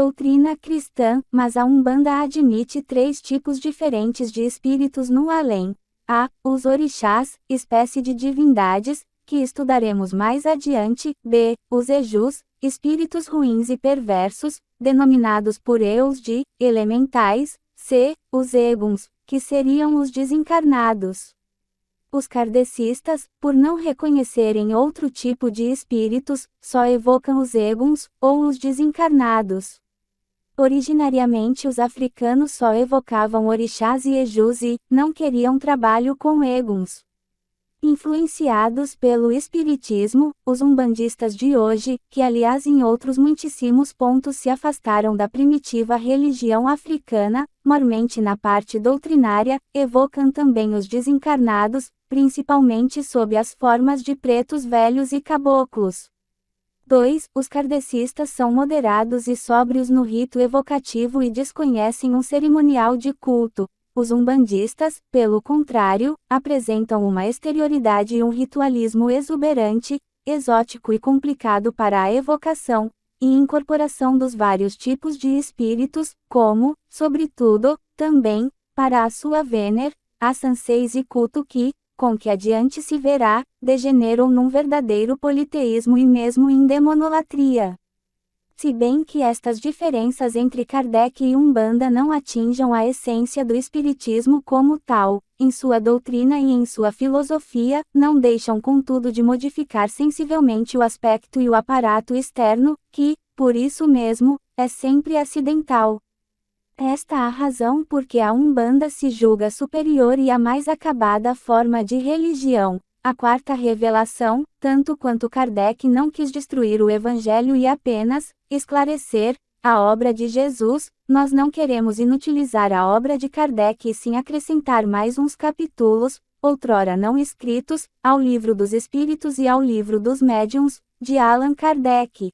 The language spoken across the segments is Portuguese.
Doutrina cristã, mas a Umbanda admite 3 tipos diferentes de espíritos no além. A. Os orixás, espécie de divindades, que estudaremos mais adiante. B. Os Exus, espíritos ruins e perversos, denominados por eus de elementais. C. Os Eguns, que seriam os desencarnados. Os kardecistas, por não reconhecerem outro tipo de espíritos, só evocam os Eguns, ou os desencarnados. Originariamente os africanos só evocavam orixás e Exus e não queriam trabalho com Eguns. Influenciados pelo espiritismo, os umbandistas de hoje, que aliás em outros muitíssimos pontos se afastaram da primitiva religião africana, mormente na parte doutrinária, evocam também os desencarnados, principalmente sob as formas de pretos velhos e caboclos. 2. Os kardecistas são moderados e sóbrios no rito evocativo e desconhecem um cerimonial de culto. Os umbandistas, pelo contrário, apresentam uma exterioridade e um ritualismo exuberante, exótico e complicado para a evocação e incorporação dos vários tipos de espíritos, como, sobretudo, também, para a sua vener, a sanseis e culto que, com que adiante se verá, degeneram num verdadeiro politeísmo e mesmo em demonolatria. Se bem que estas diferenças entre Kardec e Umbanda não atinjam a essência do espiritismo como tal, em sua doutrina e em sua filosofia, não deixam contudo de modificar sensivelmente o aspecto e o aparato externo, que, por isso mesmo, é sempre acidental. Esta a razão por que a Umbanda se julga superior e a mais acabada forma de religião. A quarta revelação, tanto quanto Kardec não quis destruir o Evangelho e apenas esclarecer a obra de Jesus, nós não queremos inutilizar a obra de Kardec e sim acrescentar mais uns capítulos, outrora não escritos, ao Livro dos Espíritos e ao Livro dos Médiuns, de Allan Kardec.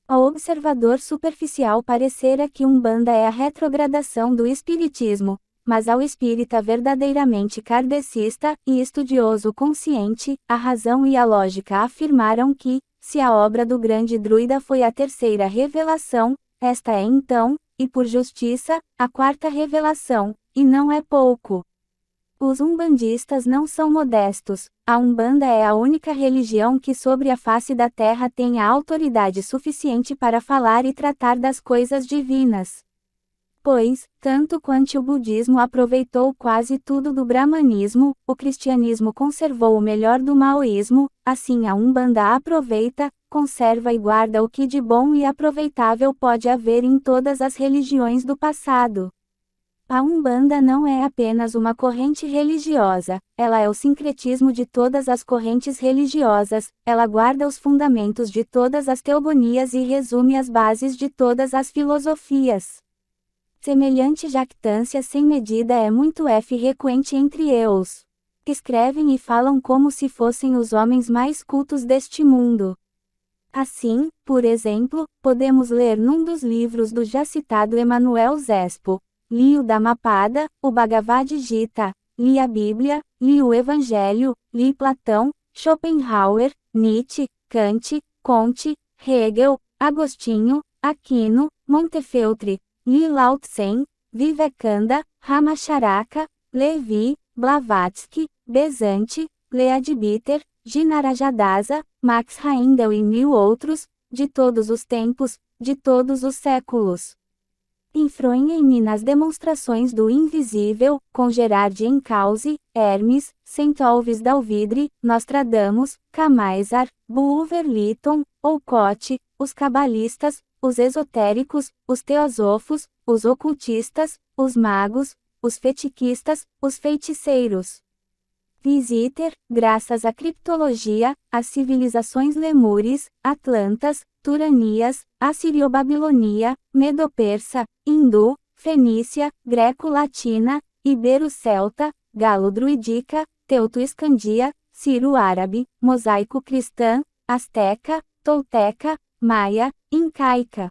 Ao observador superficial parecerá que Umbanda é a retrogradação do espiritismo, mas ao espírita verdadeiramente kardecista e estudioso consciente, a razão e a lógica afirmaram que, se a obra do grande druida foi a terceira revelação, esta é então, e por justiça, a quarta revelação, e não é pouco. Os umbandistas não são modestos. A Umbanda é a única religião que sobre a face da terra tem a autoridade suficiente para falar e tratar das coisas divinas. Pois, tanto quanto o budismo aproveitou quase tudo do brahmanismo, o cristianismo conservou o melhor do maoísmo, assim a Umbanda aproveita, conserva e guarda o que de bom e aproveitável pode haver em todas as religiões do passado. A Umbanda não é apenas uma corrente religiosa, ela é o sincretismo de todas as correntes religiosas, ela guarda os fundamentos de todas as teogonias e resume as bases de todas as filosofias. Semelhante jactância sem medida é muito frequente entre eus. Escrevem e falam como se fossem os homens mais cultos deste mundo. Assim, por exemplo, podemos ler num dos livros do já citado Emanuel Zespo, li o Dhammapada, o Bhagavad Gita, li a Bíblia, li o Evangelho, li Platão, Schopenhauer, Nietzsche, Kant, Comte, Hegel, Agostinho, Aquino, Montefeltro, li Lao Tse, Vivekananda, Ramacharaka, Levi, Blavatsky, Besant, Leadbeater, Ginarajadasa, Max Heindel e mil outros, de todos os tempos, de todos os séculos. Influem-me nas demonstrações do invisível, com Gerard Encausse, Hermes, Saint-Olvis d'Alvidre, Nostradamus, Camaisar, Bulwer-Lytton, Olcott, os cabalistas, os esotéricos, os teosofos, os ocultistas, os magos, os fetiquistas, os feiticeiros. Visiter, graças à criptologia, as civilizações lemures, atlantas, turanias, assírio-babilonia, medo-persa, hindu, fenícia, greco-latina, ibero-celta, galo-druídica, teuto-escandia, ciro-árabe, mosaico-cristã, asteca, tolteca, maia, incaica.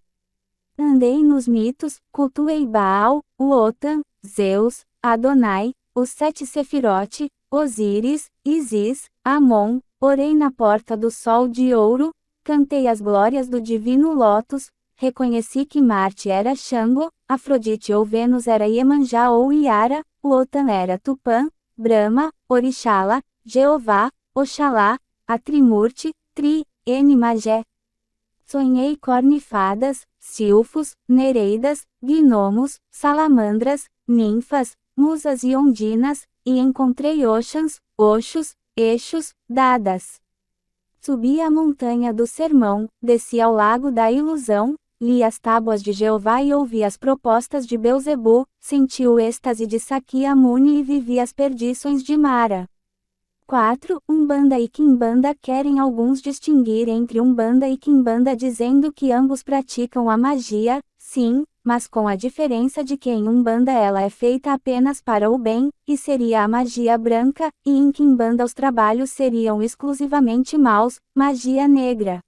Andei nos mitos, cultuei Baal, Wotan, Zeus, Adonai, os 7 Sefirote, Osíris, Isis, Amon, orei na porta do sol de ouro, cantei as glórias do divino Lótus, reconheci que Marte era Xango, Afrodite ou Vênus era Iemanjá ou Iara, o Otan era Tupã, Brahma, Orixala, Jeová, Oxalá, a Trimurti, Magé. Sonhei cornifadas, silfos, nereidas, gnomos, salamandras, ninfas, musas e ondinas, e encontrei Oxãs, Oxos, Eixos, Dadas. Subi a montanha do sermão, desci ao lago da ilusão, li as tábuas de Jeová e ouvi as propostas de Belzebu, senti o êxtase de Sakyamuni e vivi as perdições de Mara. 4. Umbanda e Quimbanda. Querem alguns distinguir entre Umbanda e Quimbanda dizendo que ambos praticam a magia, sim, mas com a diferença de que em Umbanda ela é feita apenas para o bem, e seria a magia branca, e em Quimbanda os trabalhos seriam exclusivamente maus, magia negra.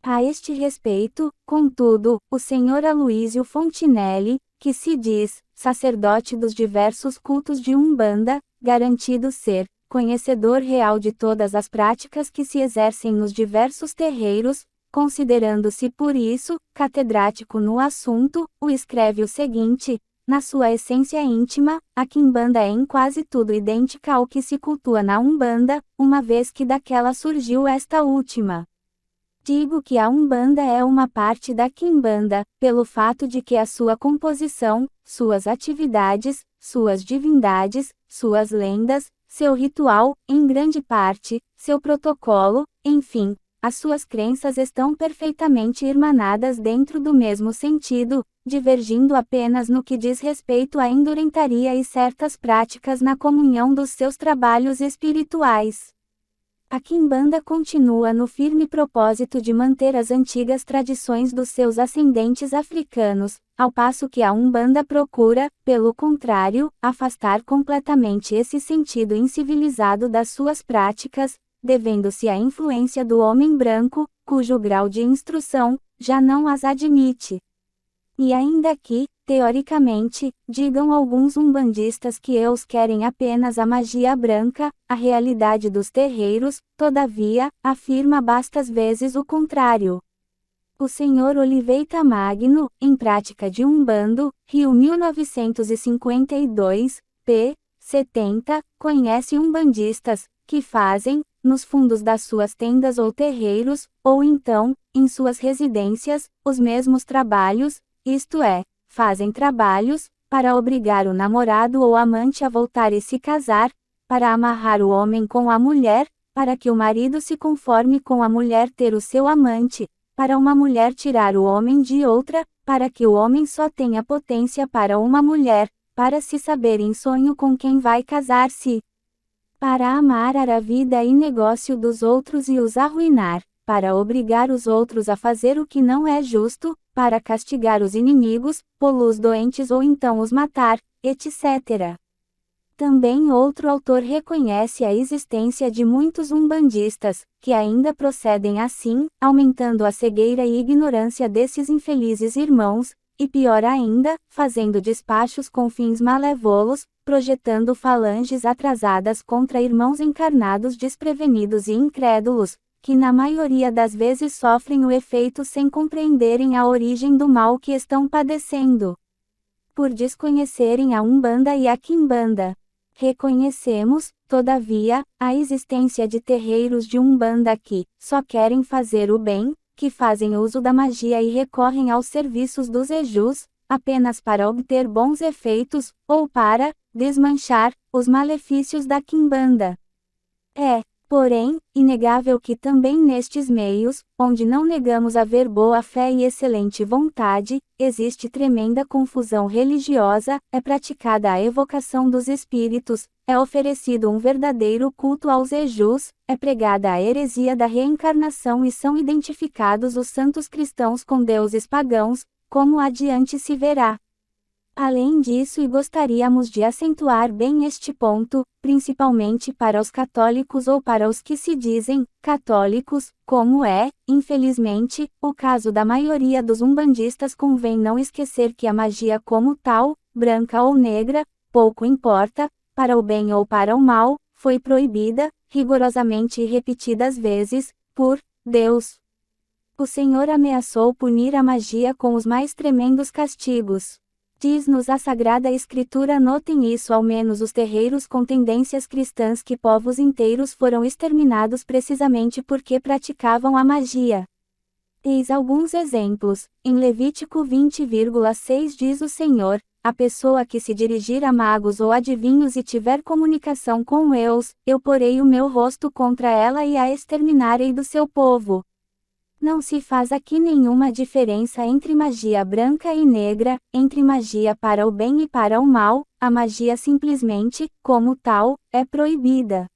A este respeito, contudo, o Sr. Aloísio Fontinelli, que se diz sacerdote dos diversos cultos de Umbanda, garantido ser conhecedor real de todas as práticas que se exercem nos diversos terreiros, considerando-se por isso catedrático no assunto, escreve o seguinte: na sua essência íntima, a Quimbanda é em quase tudo idêntica ao que se cultua na Umbanda, uma vez que daquela surgiu esta última. Digo que a Umbanda é uma parte da Quimbanda, pelo fato de que a sua composição, suas atividades, suas divindades, suas lendas, seu ritual, em grande parte, seu protocolo, enfim, as suas crenças estão perfeitamente irmanadas dentro do mesmo sentido, divergindo apenas no que diz respeito à indurentaria e certas práticas na comunhão dos seus trabalhos espirituais. A Quimbanda continua no firme propósito de manter as antigas tradições dos seus ascendentes africanos, ao passo que a Umbanda procura, pelo contrário, afastar completamente esse sentido incivilizado das suas práticas, devendo-se à influência do homem branco, cujo grau de instrução já não as admite. E ainda que, teoricamente, digam alguns umbandistas que eles querem apenas a magia branca, a realidade dos terreiros, todavia, afirma bastas vezes o contrário. O Sr. Oliveira Magno, em Prática de Umbando, Rio 1952, p. 70, conhece umbandistas, que fazem, nos fundos das suas tendas ou terreiros, ou então, em suas residências, os mesmos trabalhos, isto é, fazem trabalhos, para obrigar o namorado ou amante a voltar e se casar, para amarrar o homem com a mulher, para que o marido se conforme com a mulher ter o seu amante, para uma mulher tirar o homem de outra, para que o homem só tenha potência para uma mulher, para se saber em sonho com quem vai casar-se, para amar a vida e negócio dos outros e os arruinar, para obrigar os outros a fazer o que não é justo, para castigar os inimigos, pô-los doentes ou então os matar, etc. Também outro autor reconhece a existência de muitos umbandistas, que ainda procedem assim, aumentando a cegueira e ignorância desses infelizes irmãos, e pior ainda, fazendo despachos com fins malévolos, projetando falanges atrasadas contra irmãos encarnados desprevenidos e incrédulos, que na maioria das vezes sofrem o efeito sem compreenderem a origem do mal que estão padecendo. Por desconhecerem a Umbanda e a Quimbanda. Reconhecemos, todavia, a existência de terreiros de Umbanda que só querem fazer o bem, que fazem uso da magia e recorrem aos serviços dos Exus, apenas para obter bons efeitos, ou para desmanchar os malefícios da Quimbanda. É, porém, inegável que também nestes meios, onde não negamos haver boa fé e excelente vontade, existe tremenda confusão religiosa, é praticada a evocação dos espíritos, é oferecido um verdadeiro culto aos Exus, é pregada a heresia da reencarnação e são identificados os santos cristãos com deuses pagãos, como adiante se verá. Além disso, e gostaríamos de acentuar bem este ponto, principalmente para os católicos ou para os que se dizem católicos, como é, infelizmente, o caso da maioria dos umbandistas, convém não esquecer que a magia como tal, branca ou negra, pouco importa, para o bem ou para o mal, foi proibida, rigorosamente e repetidas vezes, por Deus. O Senhor ameaçou punir a magia com os mais tremendos castigos. Diz-nos a Sagrada Escritura: notem isso, ao menos os terreiros com tendências cristãs, que povos inteiros foram exterminados precisamente porque praticavam a magia. Eis alguns exemplos. Em Levítico 20,6 diz o Senhor: a pessoa que se dirigir a magos ou adivinhos e tiver comunicação com eles, eu porei o meu rosto contra ela e a exterminarei do seu povo. Não se faz aqui nenhuma diferença entre magia branca e negra, entre magia para o bem e para o mal. A magia simplesmente, como tal, é proibida.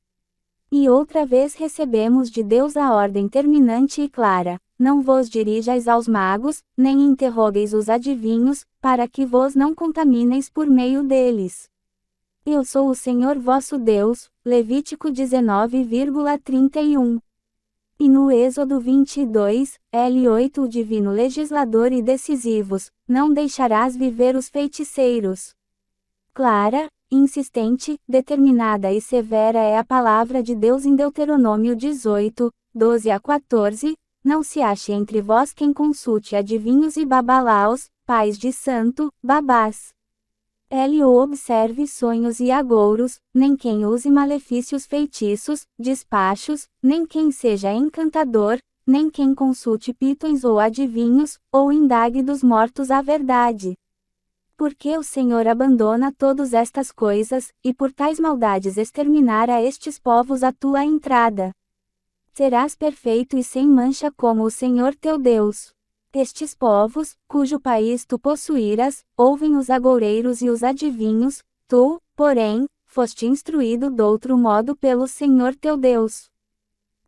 E outra vez recebemos de Deus a ordem terminante e clara: não vos dirijais aos magos, nem interrogueis os adivinhos, para que vos não contamineis por meio deles. Eu sou o Senhor vosso Deus. Levítico 19,31. E no Êxodo 22, L8, o divino legislador e decisivos: não deixarás viver os feiticeiros. Clara, insistente, determinada e severa é a palavra de Deus em Deuteronômio 18, 12-14, não se ache entre vós quem consulte adivinhos e babalaos, pais de santo, babás. L.O. observe sonhos e agouros, nem quem use malefícios feitiços, despachos, nem quem seja encantador, nem quem consulte pitões ou adivinhos, ou indague dos mortos a verdade. Porque o Senhor abandona todas estas coisas, e por tais maldades exterminar a estes povos a tua entrada. Serás perfeito e sem mancha como o Senhor teu Deus. Estes povos, cujo país tu possuirás, ouvem os agoureiros e os adivinhos, tu, porém, foste instruído doutro modo pelo Senhor teu Deus.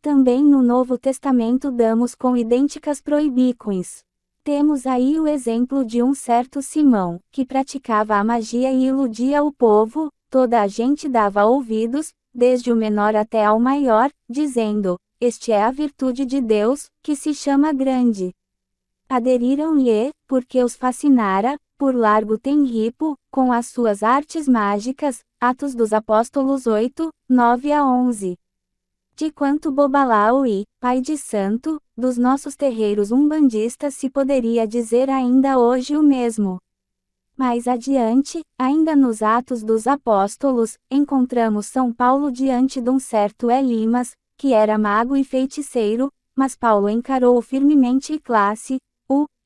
Também no Novo Testamento damos com idênticas proibições. Temos aí o exemplo de um certo Simão, que praticava a magia e iludia o povo. Toda a gente dava ouvidos, desde o menor até ao maior, dizendo: este é a virtude de Deus, que se chama grande. Aderiram-lhe, porque os fascinara, por largo tempo, com as suas artes mágicas. Atos dos Apóstolos 8, 9-11. De quanto Bobalau e, pai de santo, dos nossos terreiros umbandistas se poderia dizer ainda hoje o mesmo. Mais adiante, ainda nos Atos dos Apóstolos, encontramos São Paulo diante de um certo Elimas, que era mago e feiticeiro, mas Paulo encarou-o firmemente e classe: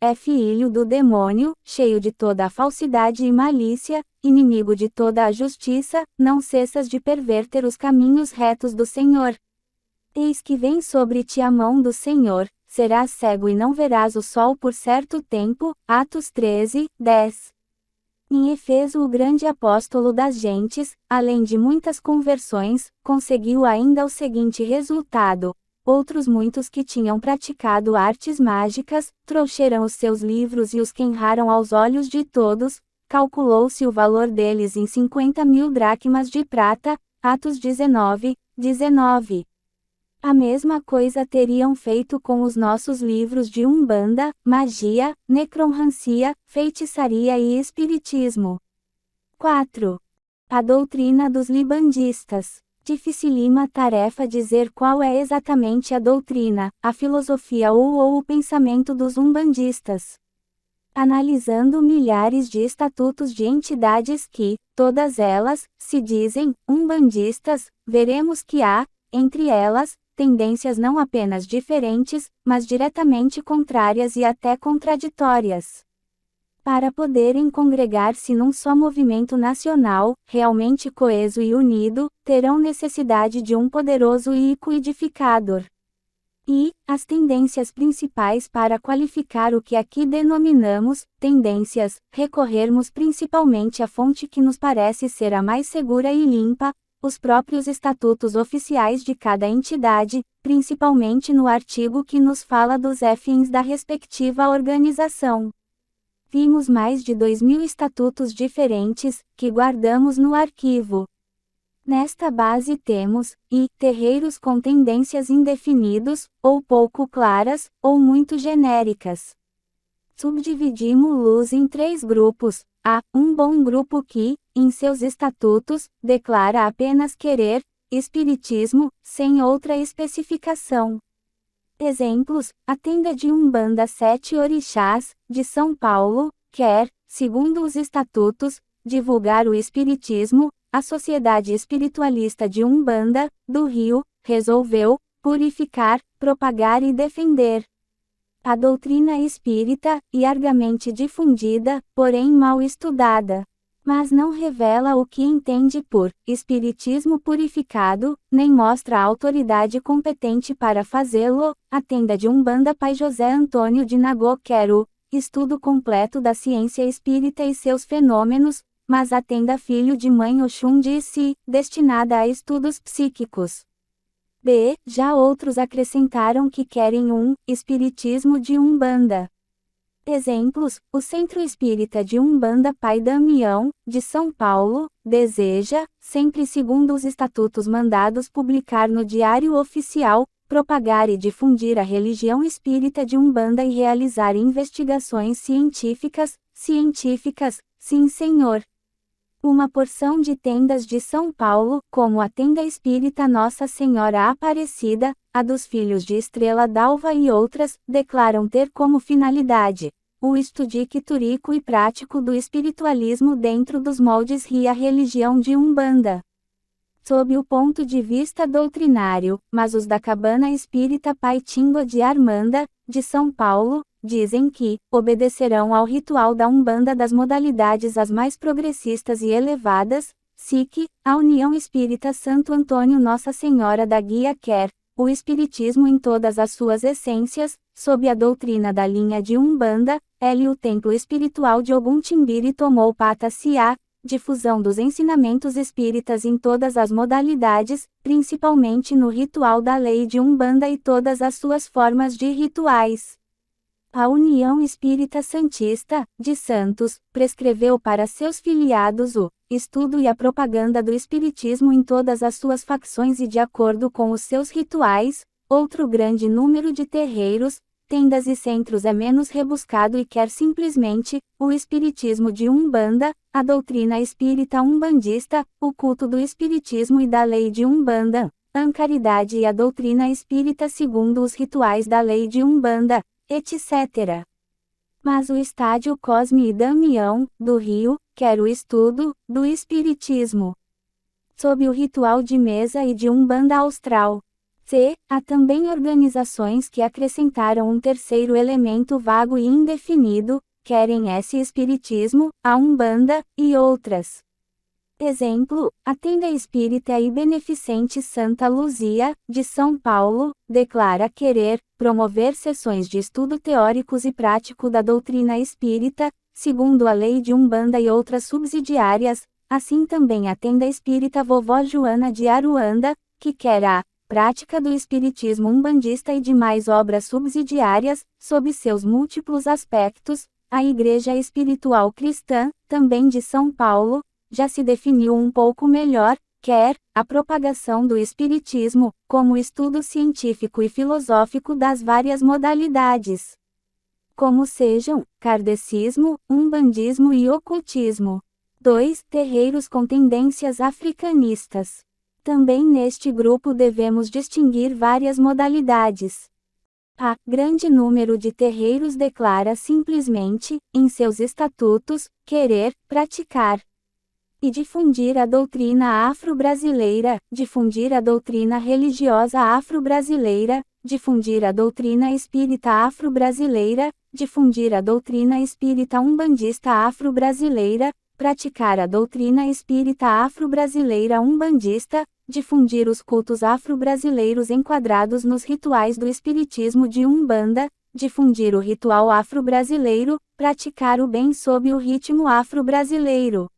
é filho do demônio, cheio de toda a falsidade e malícia, inimigo de toda a justiça, não cessas de perverter os caminhos retos do Senhor. Eis que vem sobre ti a mão do Senhor, serás cego e não verás o sol por certo tempo. Atos 13, 10. Em Éfeso, o grande apóstolo das gentes, além de muitas conversões, conseguiu ainda o seguinte resultado: outros muitos que tinham praticado artes mágicas, trouxeram os seus livros e os queimaram aos olhos de todos. Calculou-se o valor deles em 50.000 dracmas de prata. Atos 19, 19. A mesma coisa teriam feito com os nossos livros de umbanda, magia, necromancia, feitiçaria e espiritismo. 4. A doutrina dos libandistas. Dificílima tarefa dizer qual é exatamente a doutrina, a filosofia ou o pensamento dos umbandistas. Analisando milhares de estatutos de entidades que, todas elas, se dizem umbandistas, veremos que há, entre elas, tendências não apenas diferentes, mas diretamente contrárias e até contraditórias. Para poderem congregar-se num só movimento nacional, realmente coeso e unido, terão necessidade de um poderoso e liquidificador. E, as tendências principais para qualificar o que aqui denominamos tendências, recorrermos principalmente à fonte que nos parece ser a mais segura e limpa, os próprios estatutos oficiais de cada entidade, principalmente no artigo que nos fala dos fins da respectiva organização. Vimos mais de 2.000 estatutos diferentes, que guardamos no arquivo. Nesta base temos, terreiros com tendências indefinidos, ou pouco claras, ou muito genéricas. Subdividimos-los em 3 grupos. Um bom grupo que, em seus estatutos, declara apenas querer, espiritismo, sem outra especificação. Exemplos: a tenda de Umbanda Sete Orixás, de São Paulo, quer, segundo os estatutos, divulgar o Espiritismo. A Sociedade Espiritualista de Umbanda, do Rio, resolveu purificar, propagar e defender a doutrina espírita, largamente difundida, porém mal estudada. Mas não revela o que entende por espiritismo purificado, nem mostra a autoridade competente para fazê-lo. A tenda de Umbanda Pai José Antônio de Nagô quer o estudo completo da ciência espírita e seus fenômenos, mas a tenda Filho de Mãe Oxum de Si, destinada a estudos psíquicos. B. Já outros acrescentaram que querem um espiritismo de Umbanda. Exemplos: o Centro Espírita de Umbanda Pai Damião, de São Paulo, deseja, sempre segundo os estatutos mandados publicar no Diário Oficial, propagar e difundir a religião espírita de Umbanda e realizar investigações científicas, sim senhor. Uma porção de tendas de São Paulo, como a Tenda Espírita Nossa Senhora Aparecida, a dos Filhos de Estrela d'Alva e outras, declaram ter como finalidade o estudo teórico e prático do espiritualismo dentro dos moldes da religião de Umbanda. Sob o ponto de vista doutrinário, mas os da Cabana Espírita Pai Tingo de Armanda, de São Paulo, dizem que obedecerão ao ritual da Umbanda das modalidades as mais progressistas e elevadas. SIC, a União Espírita Santo Antônio Nossa Senhora da Guia quer o Espiritismo em todas as suas essências, sob a doutrina da linha de Umbanda. O Templo Espiritual de Ogum Timbiri tomou pata-se-á difusão dos ensinamentos espíritas em todas as modalidades, principalmente no ritual da lei de Umbanda e todas as suas formas de rituais. A União Espírita Santista, de Santos, prescreveu para seus filiados o estudo e a propaganda do Espiritismo em todas as suas facções e de acordo com os seus rituais. Outro grande número de terreiros, tendas e centros é menos rebuscado e quer simplesmente o Espiritismo de Umbanda, a doutrina espírita umbandista, o culto do Espiritismo e da lei de Umbanda, a caridade e a doutrina espírita segundo os rituais da lei de Umbanda, etc. Mas o Estádio Cosme e Damião, do Rio, quer o estudo do Espiritismo sob o ritual de mesa e de Umbanda austral. C. Há também organizações que acrescentaram um terceiro elemento vago e indefinido, querem esse espiritismo, a Umbanda, e outras. Exemplo: a Tenda Espírita e Beneficente Santa Luzia, de São Paulo, declara querer promover sessões de estudo teóricos e prático da doutrina espírita, segundo a lei de Umbanda e outras subsidiárias. Assim também a Tenda Espírita Vovó Joana de Aruanda, que quer a prática do espiritismo umbandista e demais obras subsidiárias, sob seus múltiplos aspectos. A Igreja Espiritual Cristã, também de São Paulo, já se definiu um pouco melhor, quer a propagação do espiritismo, como estudo científico e filosófico das várias modalidades, como sejam kardecismo, umbandismo e ocultismo. 2. Terreiros com tendências africanistas. Também neste grupo devemos distinguir várias modalidades. A grande número de terreiros declara simplesmente, em seus estatutos, querer praticar e difundir a doutrina afro-brasileira, difundir a doutrina religiosa afro-brasileira, difundir a doutrina espírita afro-brasileira, difundir a doutrina espírita umbandista afro-brasileira, praticar a doutrina espírita afro-brasileira umbandista, difundir os cultos afro-brasileiros enquadrados nos rituais do espiritismo de Umbanda, difundir o ritual afro-brasileiro, praticar o bem sob o ritmo afro-brasileiro.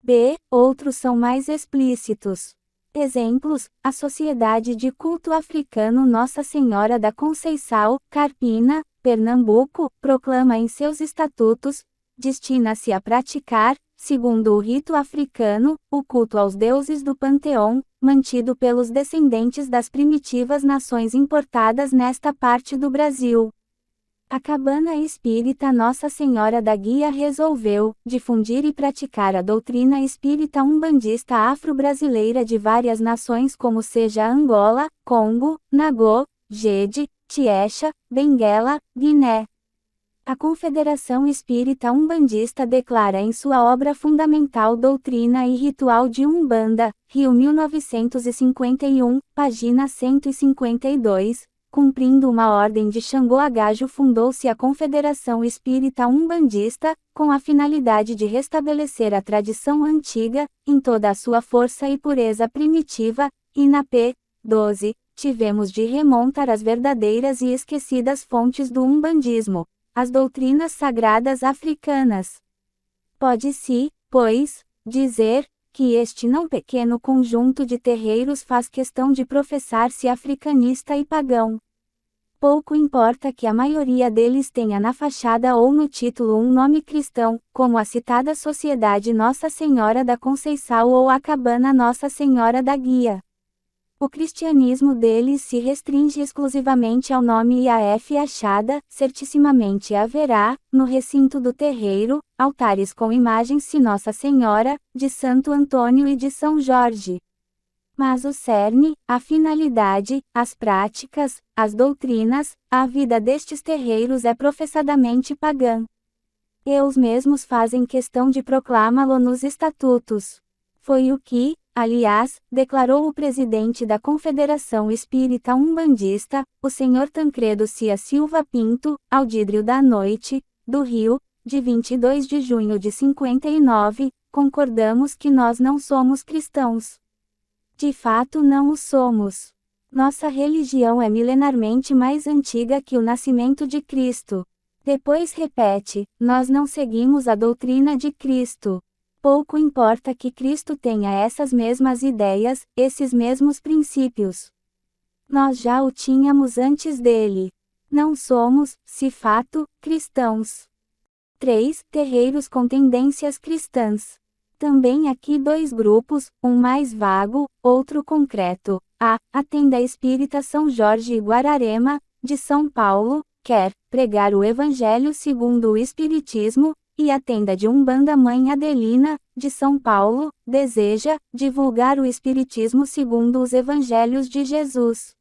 B. Outros são mais explícitos. Exemplos: a Sociedade de Culto Africano Nossa Senhora da Conceição, Carpina, Pernambuco, proclama em seus estatutos, destina-se a praticar, segundo o rito africano, o culto aos deuses do panteão, mantido pelos descendentes das primitivas nações importadas nesta parte do Brasil. A Cabana Espírita Nossa Senhora da Guia resolveu difundir e praticar a doutrina espírita umbandista afro-brasileira de várias nações como seja Angola, Congo, Nagô, Gede, Tiesha, Benguela, Guiné. A Confederação Espírita Umbandista declara em sua obra fundamental Doutrina e Ritual de Umbanda, Rio 1951, página 152, cumprindo uma ordem de Xangô Agajo fundou-se a Confederação Espírita Umbandista, com a finalidade de restabelecer a tradição antiga, em toda a sua força e pureza primitiva, e na p. 12, tivemos de remontar as verdadeiras e esquecidas fontes do umbandismo, as doutrinas sagradas africanas. Pode-se, pois, dizer, que este não pequeno conjunto de terreiros faz questão de professar-se africanista e pagão. Pouco importa que a maioria deles tenha na fachada ou no título um nome cristão, como a citada Sociedade Nossa Senhora da Conceição ou a Cabana Nossa Senhora da Guia. O cristianismo deles se restringe exclusivamente ao nome e à fachada, certissimamente haverá, no recinto do terreiro, altares com imagens de Nossa Senhora, de Santo Antônio e de São Jorge. Mas o cerne, a finalidade, as práticas, as doutrinas, a vida destes terreiros é professadamente pagã. E os mesmos fazem questão de proclamá-lo nos estatutos. Foi o que, aliás, declarou o presidente da Confederação Espírita Umbandista, o Sr. Tancredo Cia Silva Pinto, ao Dídrio da Noite, do Rio, de 22 de junho de 59, concordamos que nós não somos cristãos. De fato não o somos. Nossa religião é milenarmente mais antiga que o nascimento de Cristo. Depois repete, nós não seguimos a doutrina de Cristo. Pouco importa que Cristo tenha essas mesmas ideias, esses mesmos princípios. Nós já o tínhamos antes dele. Não somos, se fato, cristãos. 3. Terreiros com tendências cristãs. Também aqui dois grupos, um mais vago, outro concreto. A Tenda Espírita São Jorge e Guararema, de São Paulo, quer pregar o Evangelho segundo o Espiritismo, e a Tenda de Umbanda Mãe Adelina, de São Paulo, deseja divulgar o Espiritismo segundo os Evangelhos de Jesus.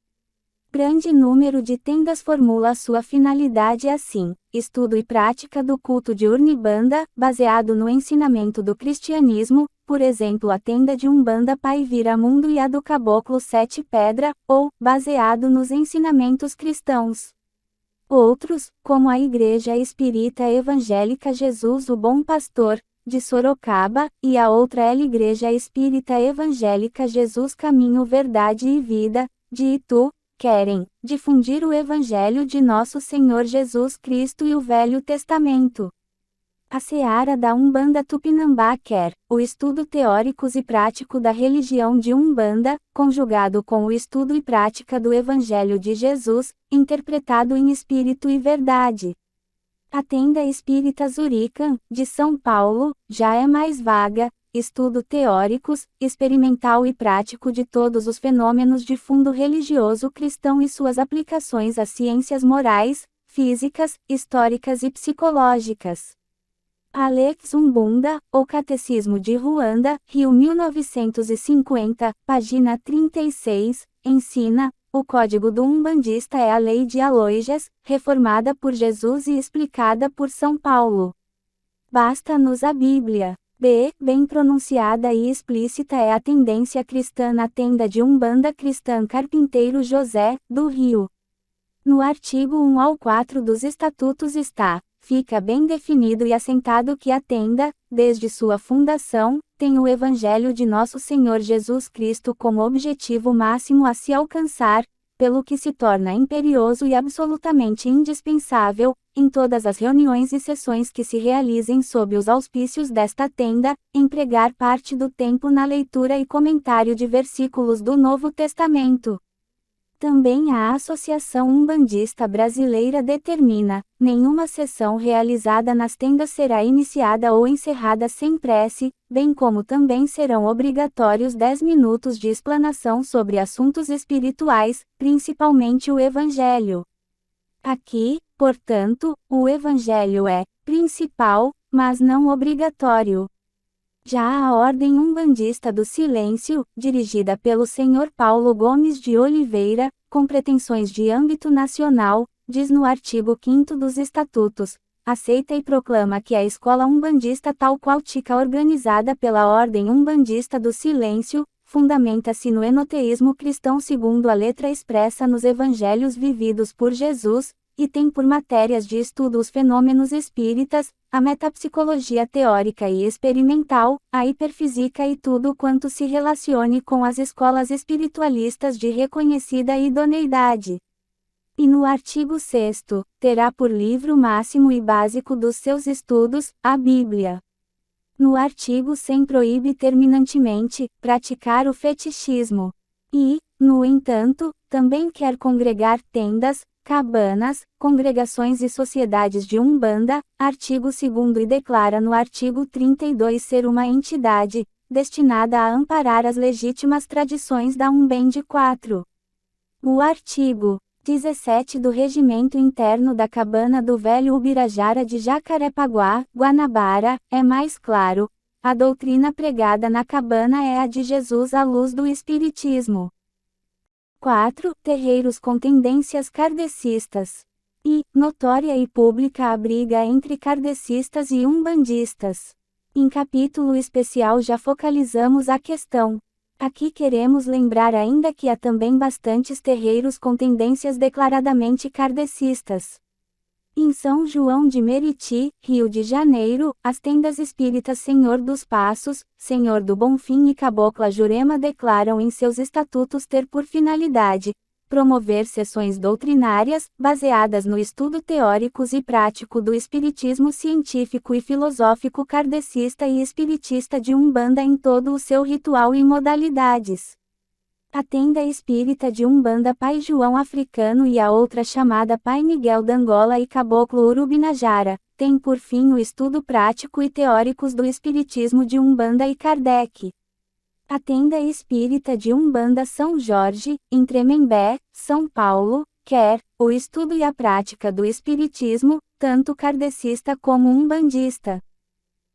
Grande número de tendas formula sua finalidade assim: estudo e prática do culto de Urnibanda, baseado no ensinamento do cristianismo, por exemplo a tenda de Umbanda Pai Viramundo e a do Caboclo Sete Pedra, ou, baseado nos ensinamentos cristãos. Outros, como a Igreja Espírita Evangélica Jesus o Bom Pastor, de Sorocaba, e a outra é a Igreja Espírita Evangélica Jesus Caminho Verdade e Vida, de Itu, querem difundir o Evangelho de Nosso Senhor Jesus Cristo e o Velho Testamento. A seara da Umbanda Tupinambá quer o estudo teórico e prático da religião de Umbanda, conjugado com o estudo e prática do Evangelho de Jesus, interpretado em espírito e verdade. A Tenda Espírita Zurican, de São Paulo, já é mais vaga, estudo teóricos, experimental e prático de todos os fenômenos de fundo religioso cristão e suas aplicações às ciências morais, físicas, históricas e psicológicas. Alex Umbunda, O Catecismo de Ruanda, Rio 1950, página 36, ensina, o Código do Umbandista é a Lei de Aloysius, reformada por Jesus e explicada por São Paulo. Basta-nos a Bíblia. B. Bem pronunciada e explícita é a tendência cristã na Tenda de Umbanda Cristã Carpinteiro José, do Rio. No artigo 1 ao 4 dos Estatutos fica bem definido e assentado que a tenda, desde sua fundação, tem o Evangelho de Nosso Senhor Jesus Cristo como objetivo máximo a se alcançar, pelo que se torna imperioso e absolutamente indispensável, em todas as reuniões e sessões que se realizem sob os auspícios desta tenda, empregar parte do tempo na leitura e comentário de versículos do Novo Testamento. Também a Associação Umbandista Brasileira determina: nenhuma sessão realizada nas tendas será iniciada ou encerrada sem prece, bem como também serão obrigatórios 10 minutos de explanação sobre assuntos espirituais, principalmente o Evangelho. Aqui, portanto, o Evangelho é principal, mas não obrigatório. Já a Ordem Umbandista do Silêncio, dirigida pelo Sr. Paulo Gomes de Oliveira, com pretensões de âmbito nacional, diz no artigo 5º dos Estatutos, aceita e proclama que a escola umbandista tal qual tica organizada pela Ordem Umbandista do Silêncio, fundamenta-se no enoteísmo cristão segundo a letra expressa nos evangelhos vividos por Jesus, e tem por matérias de estudo os fenômenos espíritas, a metapsicologia teórica e experimental, a hiperfísica e tudo quanto se relacione com as escolas espiritualistas de reconhecida idoneidade. E no artigo 6º, terá por livro máximo e básico dos seus estudos, a Bíblia. No artigo 100 proíbe terminantemente, praticar o fetichismo. E, no entanto, também quer congregar tendas, cabanas, congregações e sociedades de Umbanda, artigo 2º e declara no artigo 32 ser uma entidade, destinada a amparar as legítimas tradições da Umbende 4. O artigo 17 do Regimento Interno da Cabana do Velho Ubirajara de Jacarepaguá, Guanabara, é mais claro. A doutrina pregada na cabana é a de Jesus à luz do Espiritismo. 4. Terreiros com tendências kardecistas. E, notória e pública a briga entre kardecistas e umbandistas. Em capítulo especial já focalizamos a questão. Aqui queremos lembrar ainda que há também bastantes terreiros com tendências declaradamente kardecistas. Em São João de Meriti, Rio de Janeiro, as tendas espíritas Senhor dos Passos, Senhor do Bonfim e Cabocla Jurema declaram em seus estatutos ter por finalidade promover sessões doutrinárias, baseadas no estudo teórico e prático do espiritismo científico e filosófico kardecista e espiritista de Umbanda em todo o seu ritual e modalidades. A tenda espírita de Umbanda Pai João Africano e a outra chamada Pai Miguel d'Angola e Caboclo Urubinajara, tem por fim o estudo prático e teóricos do espiritismo de Umbanda e Kardec. A tenda espírita de Umbanda São Jorge, em Tremembé, São Paulo, quer o estudo e a prática do espiritismo, tanto kardecista como umbandista.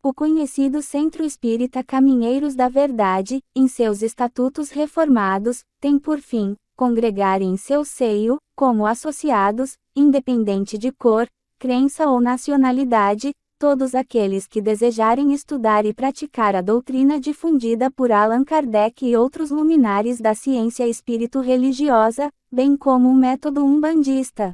O conhecido Centro Espírita Caminheiros da Verdade, em seus estatutos reformados, tem por fim congregar em seu seio, como associados, independente de cor, crença ou nacionalidade, todos aqueles que desejarem estudar e praticar a doutrina difundida por Allan Kardec e outros luminares da ciência espírito-religiosa, bem como o método umbandista.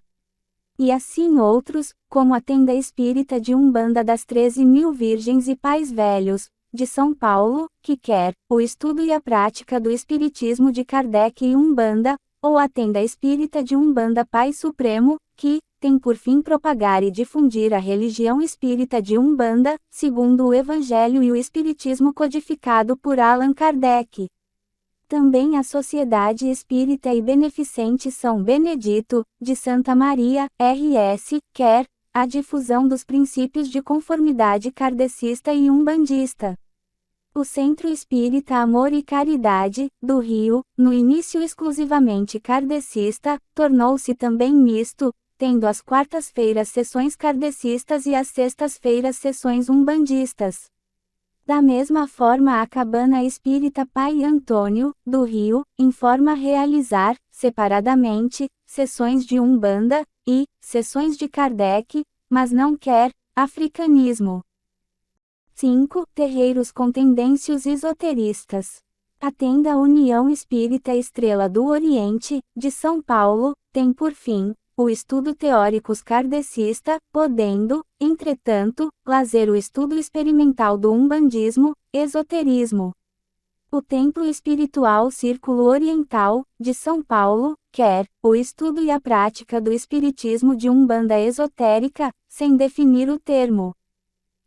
E assim outros, como a tenda espírita de Umbanda das 13.000 Virgens e Pais Velhos, de São Paulo, que quer o estudo e a prática do espiritismo de Kardec e Umbanda, ou a tenda espírita de Umbanda Pai Supremo, que tem por fim propagar e difundir a religião espírita de Umbanda, segundo o Evangelho e o Espiritismo codificado por Allan Kardec. Também a Sociedade Espírita e Beneficente São Benedito, de Santa Maria, R.S., quer a difusão dos princípios de conformidade kardecista e umbandista. O Centro Espírita Amor e Caridade, do Rio, no início exclusivamente kardecista, tornou-se também misto, tendo às quartas-feiras sessões kardecistas e às sextas-feiras sessões umbandistas. Da mesma forma a Cabana Espírita Pai Antônio, do Rio, informa realizar, separadamente, sessões de Umbanda, e sessões de Kardec, mas não quer africanismo. 5. Terreiros com tendências esoteristas. A tenda União Espírita Estrela do Oriente, de São Paulo, tem por fim o estudo teóricos kardecista, podendo, entretanto, lazer o estudo experimental do umbandismo, esoterismo. O Templo Espiritual Círculo Oriental, de São Paulo, quer o estudo e a prática do espiritismo de Umbanda esotérica, sem definir o termo.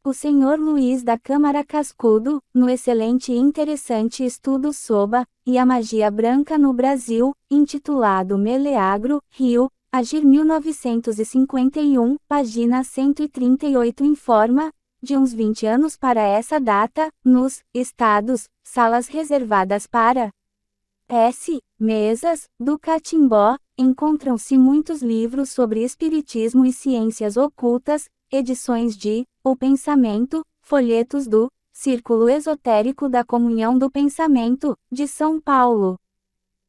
O Sr. Luiz da Câmara Cascudo, no excelente e interessante estudo Soba, e a Magia Branca no Brasil, intitulado Meleagro, Rio, Agir 1951, página 138 informa, de uns 20 anos para essa data, nos estados, salas reservadas para mesas, do Catimbó, encontram-se muitos livros sobre espiritismo e ciências ocultas, edições de O Pensamento, folhetos do Círculo Esotérico da Comunhão do Pensamento, de São Paulo.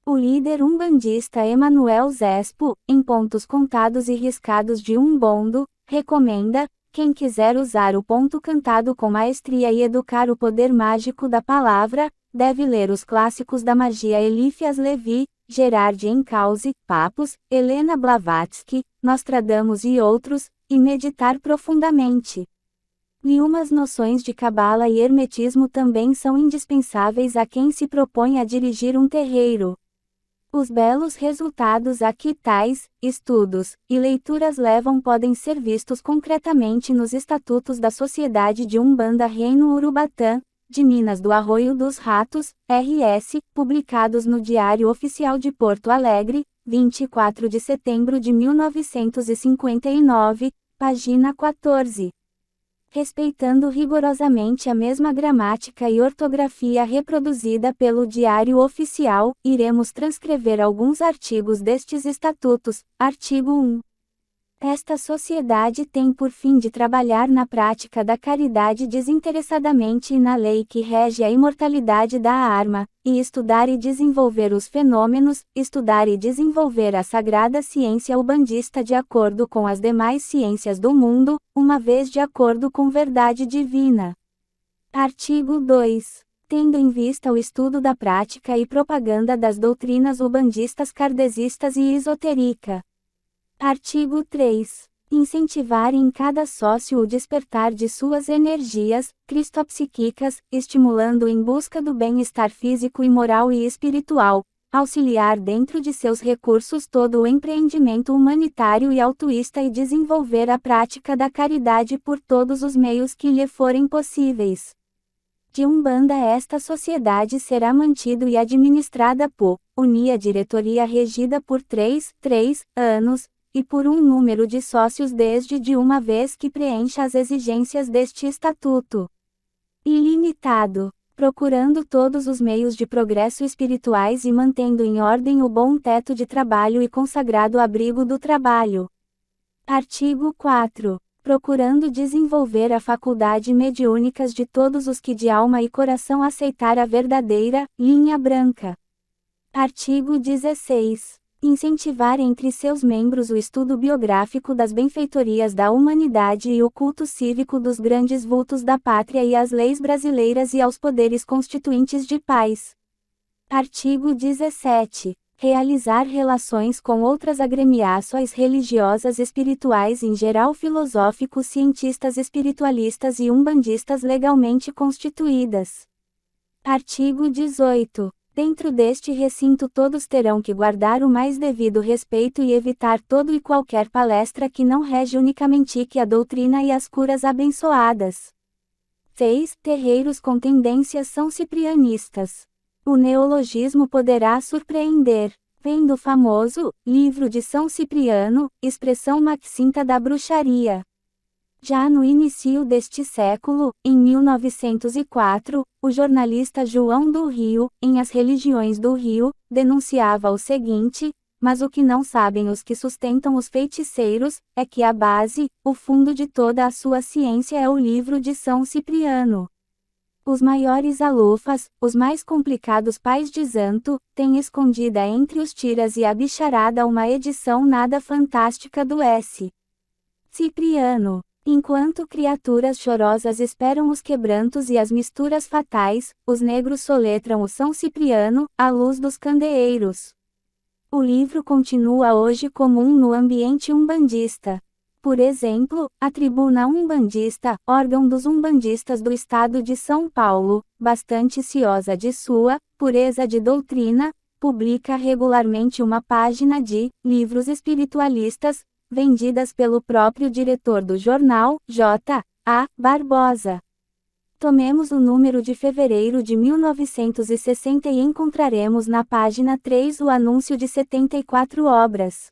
O líder umbandista Emanuel Zespo, em pontos contados e riscados de Umbondo, recomenda: quem quiser usar o ponto cantado com maestria e educar o poder mágico da palavra, deve ler os clássicos da magia Eliphas Levi, Gerard Encausse, Papus, Helena Blavatsky, Nostradamus e outros, e meditar profundamente. E umas noções de cabala e hermetismo também são indispensáveis a quem se propõe a dirigir um terreiro. Os belos resultados a que tais estudos e leituras levam podem ser vistos concretamente nos Estatutos da Sociedade de Umbanda Reino Urubatã, de Minas do Arroio dos Ratos, RS, publicados no Diário Oficial de Porto Alegre, 24 de setembro de 1959, página 14. Respeitando rigorosamente a mesma gramática e ortografia reproduzida pelo Diário Oficial, iremos transcrever alguns artigos destes estatutos. Artigo 1. Esta sociedade tem por fim de trabalhar na prática da caridade desinteressadamente e na lei que rege a imortalidade da alma, e estudar e desenvolver os fenômenos, estudar e desenvolver a sagrada ciência ubandista de acordo com as demais ciências do mundo, uma vez de acordo com verdade divina. Artigo 2. Tendo em vista o estudo da prática e propaganda das doutrinas ubandistas kardecista e esotérica. Artigo 3. Incentivar em cada sócio o despertar de suas energias cristopsíquicas, estimulando em busca do bem-estar físico e moral e espiritual, auxiliar dentro de seus recursos todo o empreendimento humanitário e altruísta e desenvolver a prática da caridade por todos os meios que lhe forem possíveis. De Umbanda esta sociedade será mantida e administrada por Unia Diretoria regida por 3 anos, e por um número de sócios desde de uma vez que preencha as exigências deste estatuto. Ilimitado, procurando todos os meios de progresso espirituais e mantendo em ordem o bom teto de trabalho e consagrado abrigo do trabalho. Artigo 4. Procurando desenvolver a faculdade mediúnicas de todos os que de alma e coração aceitar a verdadeira linha branca. Artigo 16. Incentivar entre seus membros o estudo biográfico das benfeitorias da humanidade e o culto cívico dos grandes vultos da pátria e às leis brasileiras e aos poderes constituintes de paz. Artigo 17. Realizar relações com outras agremiações religiosas espirituais em geral filosóficos cientistas espiritualistas e umbandistas legalmente constituídas. Artigo 18. Dentro deste recinto todos terão que guardar o mais devido respeito e evitar todo e qualquer palestra que não rege unicamente que a doutrina e as curas abençoadas. 6. Terreiros com tendências são ciprianistas. O neologismo poderá surpreender. Vem do famoso Livro de São Cipriano, expressão maxinta da bruxaria. Já no início deste século, em 1904, o jornalista João do Rio, em As Religiões do Rio, denunciava o seguinte: mas o que não sabem os que sustentam os feiticeiros, é que a base, o fundo de toda a sua ciência é o livro de São Cipriano. Os maiores alufas, os mais complicados pais de santo, têm escondida entre os tiras e a bicharada uma edição nada fantástica do S. Cipriano. Enquanto criaturas chorosas esperam os quebrantos e as misturas fatais, os negros soletram o São Cipriano, à luz dos candeeiros. O livro continua hoje comum no ambiente umbandista. Por exemplo, a Tribuna Umbandista, órgão dos umbandistas do estado de São Paulo, bastante ciosa de sua pureza de doutrina, publica regularmente uma página de livros espiritualistas, vendidas pelo próprio diretor do jornal, J. A. Barbosa. Tomemos o número de fevereiro de 1960 e encontraremos na página 3 o anúncio de 74 obras.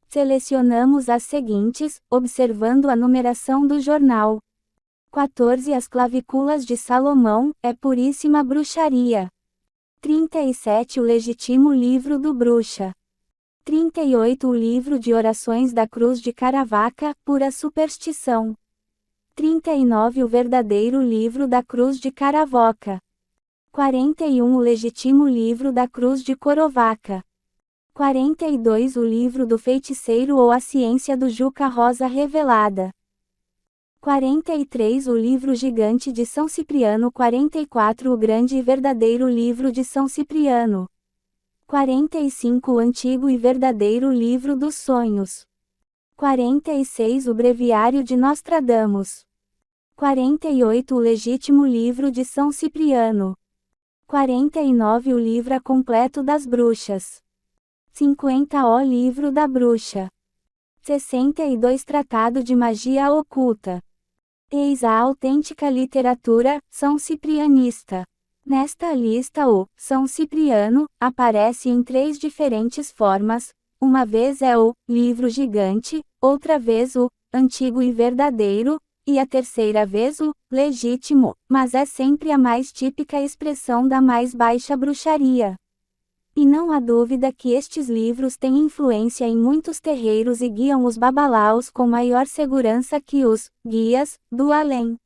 Selecionamos as seguintes, observando a numeração do jornal. 14 As clavículas de Salomão, é puríssima bruxaria. 37 O legítimo livro do bruxa. 38 O livro de orações da Cruz de Caravaca, pura superstição. 39 O verdadeiro livro da Cruz de Caravoca. 41 O legítimo livro da cruz de Corovaca. 42 O livro do feiticeiro ou a ciência do Juca Rosa revelada. 43 O livro gigante de São Cipriano. 44 O grande e verdadeiro livro de São Cipriano. 45 O antigo e verdadeiro livro dos sonhos. 46 O breviário de Nostradamus. 48 O legítimo livro de São Cipriano. 49 O livro completo das bruxas. 50 O livro da bruxa. 62 Tratado de magia oculta. Eis a autêntica literatura São Ciprianista. Nesta lista o São Cipriano aparece em 3 diferentes formas. Uma vez é o livro gigante, outra vez o antigo e verdadeiro, e a terceira vez o legítimo, mas é sempre a mais típica expressão da mais baixa bruxaria. E não há dúvida que estes livros têm influência em muitos terreiros e guiam os babalaos com maior segurança que os guias do além.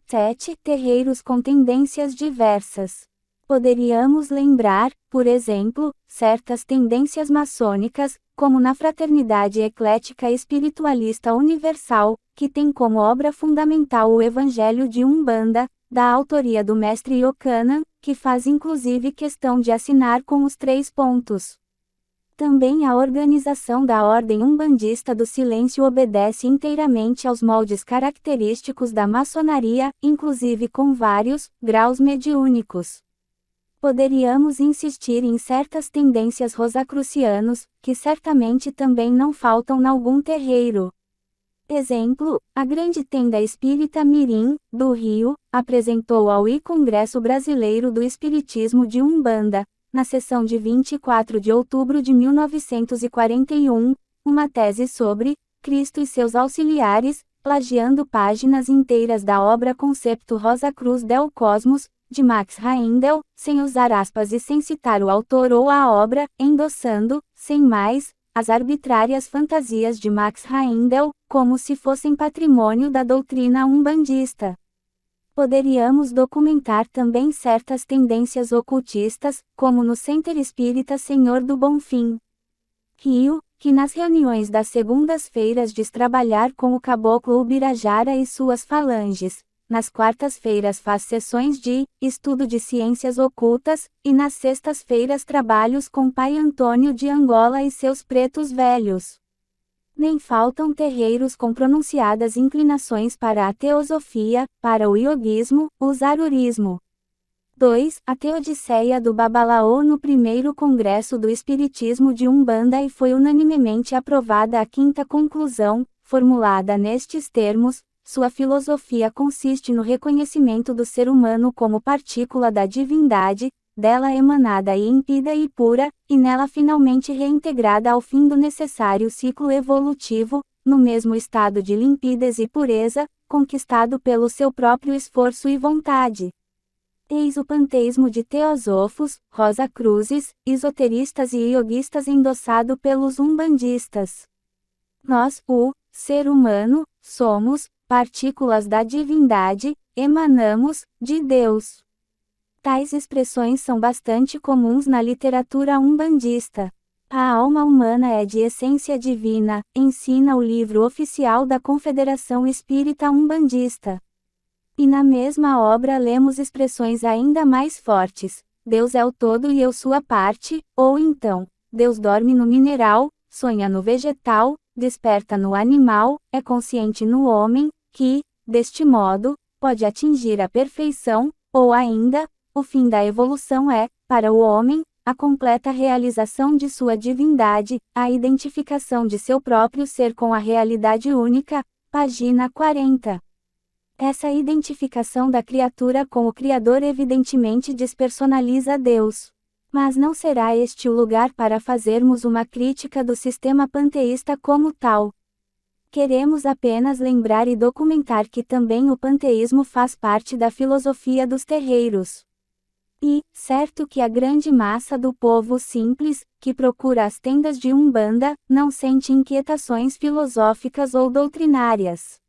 7 Terreiros com tendências diversas. Poderíamos lembrar, por exemplo, certas tendências maçônicas, como na Fraternidade Eclética Espiritualista Universal, que tem como obra fundamental o Evangelho de Umbanda, da autoria do mestre Yohanan, que faz inclusive questão de assinar com os 3 pontos. Também a organização da Ordem Umbandista do Silêncio obedece inteiramente aos moldes característicos da maçonaria, inclusive com vários graus mediúnicos. Poderíamos insistir em certas tendências rosacrucianos, que certamente também não faltam em algum terreiro. Exemplo, a Grande Tenda Espírita Mirim, do Rio, apresentou ao I-Congresso Brasileiro do Espiritismo de Umbanda, na sessão de 24 de outubro de 1941, uma tese sobre Cristo e seus auxiliares, plagiando páginas inteiras da obra Concepto Rosa Cruz del Cosmos, de Max Raindel, sem usar aspas e sem citar o autor ou a obra, endossando, sem mais, as arbitrárias fantasias de Max Raindel, como se fossem patrimônio da doutrina umbandista. Poderíamos documentar também certas tendências ocultistas, como no Center Espírita Senhor do Bonfim Rio, que nas reuniões das segundas-feiras diz trabalhar com o caboclo Ubirajara e suas falanges. Nas quartas-feiras faz sessões de estudo de ciências ocultas, e nas sextas-feiras trabalhos com Pai Antônio de Angola e seus pretos velhos. Nem faltam terreiros com pronunciadas inclinações para a teosofia, para o ioguismo, o zarurismo. 2. A Teodiceia do Babalaô no primeiro Congresso do Espiritismo de Umbanda e foi unanimemente aprovada a quinta conclusão, formulada nestes termos. Sua filosofia consiste no reconhecimento do ser humano como partícula da divindade, dela emanada e impida e pura, e nela finalmente reintegrada ao fim do necessário ciclo evolutivo, no mesmo estado de limpidez e pureza, conquistado pelo seu próprio esforço e vontade. Eis o panteísmo de teosófos, Rosacruzes, esoteristas e ioguistas endossado pelos umbandistas. Nós, o ser humano, somos partículas da divindade, emanamos de Deus. Tais expressões são bastante comuns na literatura umbandista. A alma humana é de essência divina, ensina o livro oficial da Confederação Espírita Umbandista. E na mesma obra lemos expressões ainda mais fortes: Deus é o todo e eu sua parte, ou então, Deus dorme no mineral, sonha no vegetal, desperta no animal, é consciente no homem, que, deste modo, pode atingir a perfeição, ou ainda, o fim da evolução é, para o homem, a completa realização de sua divindade, a identificação de seu próprio ser com a realidade única, página 40. Essa identificação da criatura com o Criador evidentemente despersonaliza Deus. Mas não será este o lugar para fazermos uma crítica do sistema panteísta como tal. Queremos apenas lembrar e documentar que também o panteísmo faz parte da filosofia dos terreiros. E, certo que a grande massa do povo simples, que procura as tendas de Umbanda, não sente inquietações filosóficas ou doutrinárias.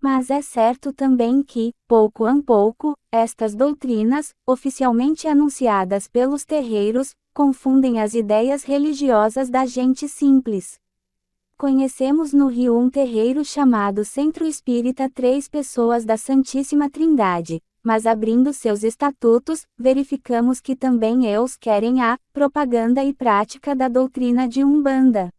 Mas é certo também que, pouco a pouco, estas doutrinas, oficialmente anunciadas pelos terreiros, confundem as ideias religiosas da gente simples. Conhecemos no Rio um terreiro chamado Centro Espírita Três Pessoas da Santíssima Trindade, mas abrindo seus estatutos, verificamos que também eles querem a propaganda e prática da doutrina de Umbanda.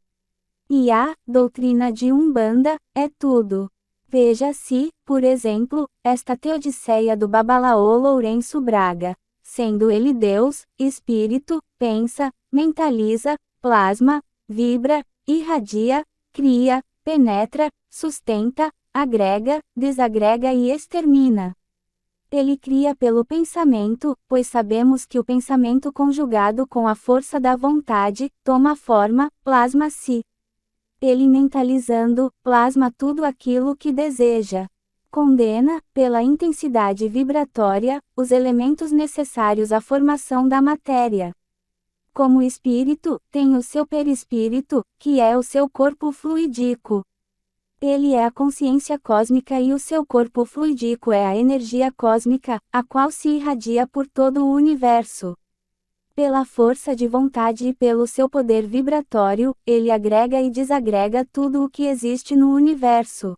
E a doutrina de Umbanda é tudo. Veja-se, por exemplo, esta teodiceia do Babalaô Lourenço Braga, sendo ele Deus, Espírito, pensa, mentaliza, plasma, vibra, irradia, cria, penetra, sustenta, agrega, desagrega e extermina. Ele cria pelo pensamento, pois sabemos que o pensamento conjugado com a força da vontade, toma forma, plasma-se. Ele mentalizando, plasma tudo aquilo que deseja. Condena, pela intensidade vibratória, os elementos necessários à formação da matéria. Como espírito, tem o seu perispírito, que é o seu corpo fluídico. Ele é a consciência cósmica e o seu corpo fluídico é a energia cósmica, a qual se irradia por todo o universo. Pela força de vontade e pelo seu poder vibratório, ele agrega e desagrega tudo o que existe no universo.